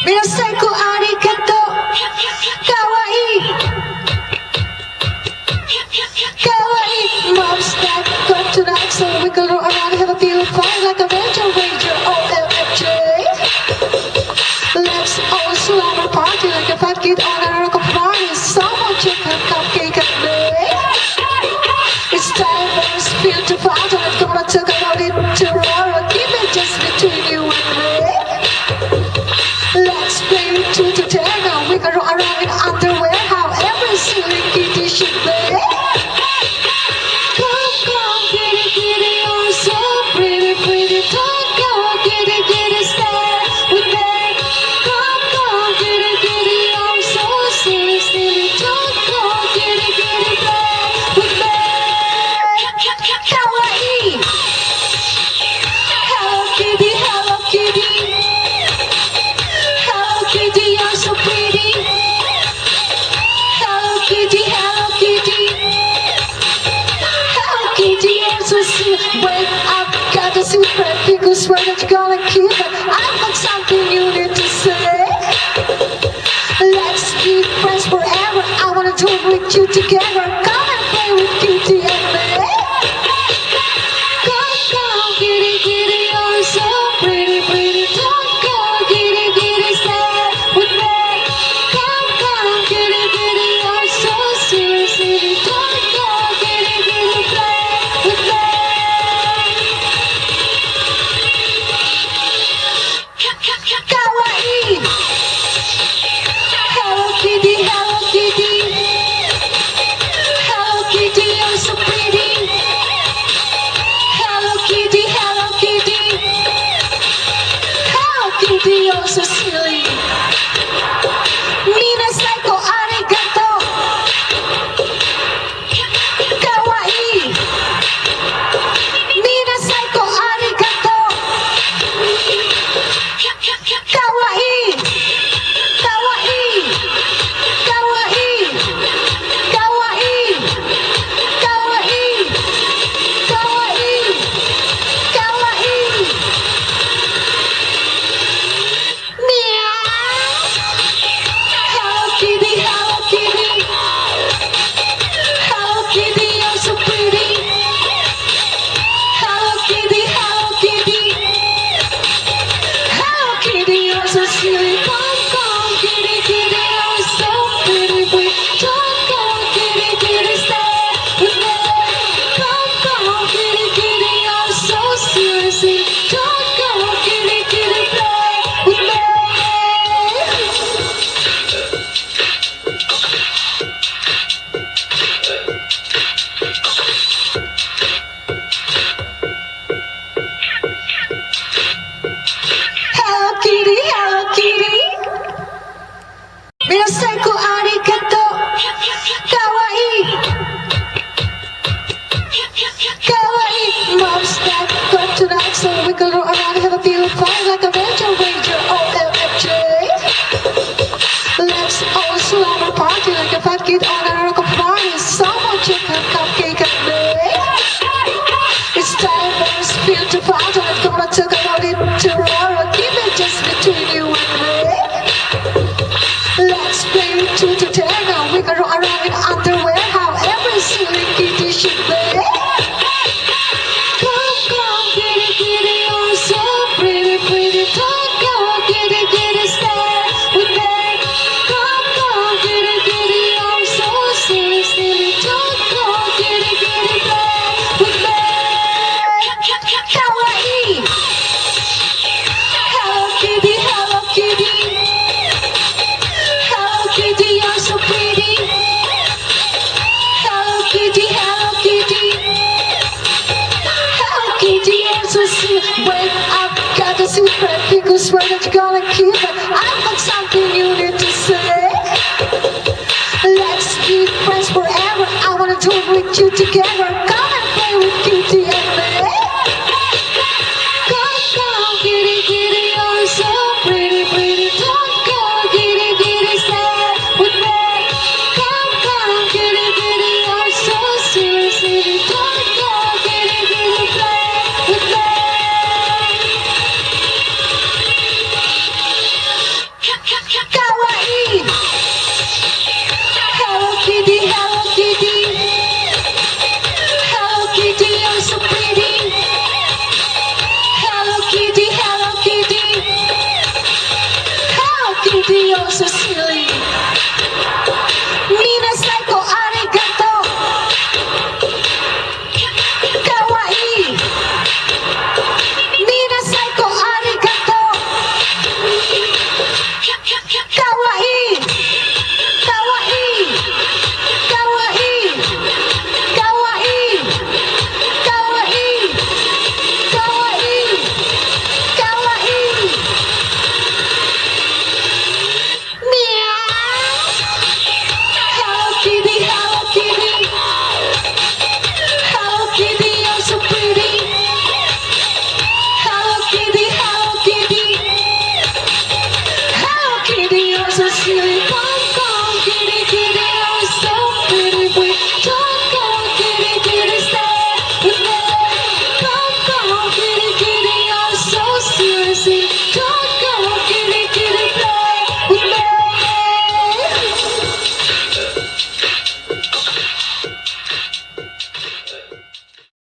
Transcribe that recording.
Minasan ko arigato. Kawaii. Kawaii. Mom's not got tonight, so we can roll around and have a feel fine like a ranger, OMFJ. Let's all slumber party like a fat kid on a rock of party. Someone check a cupcake and bake. It's time for us feel to fight. I'm gonna talk about it tomorrow. Keep it just between you and me. Let's play 2 to 10. Now we can roll around in underwear. How every silly kitty should be. Come, come, kitty, kitty, you're so pretty, pretty. Don't go, kitty, kitty, stay with me. Come, come, kitty, kitty, you're so silly, silly. Don't go, kitty, kitty, play with me. Kawaii. Hello, kitty, hello, kitty. Hello, kitty, you're so pretty. Hello, kitty, hello, kitty. Hello, kitty, you're so sweet. Wake up, got a secret. People swear that you're gonna keep it. I've got something you need to say. Let's be friends forever. I wanna do it with you together. Come and play with kitty and me. Come, come, kitty, kitty, you're so pretty, pretty. Don't go, kitty, kitty, stay with me. Come, come, kitty, kitty, you're so silly, silly. Don't go, kitty, kitty, play with me. Kawaii. Hello, kitty, hello, kitty. Hello, kitty, you're so pretty. Hello, kitty, hello, kitty. Hello, kitty, you're so silly. Minasan ko arigato. Kawaii. Minasan ko arigato. Kawaii. Kawaii. Kawaii. Kawaii. Kawaii. Kawaii. Kawaii. Meow. Hello, kitty, hello, kitty. Hello, kitty, you're so pretty. Hello, kitty, hello, kitty. Hello, kitty, you're so sweet. so silly.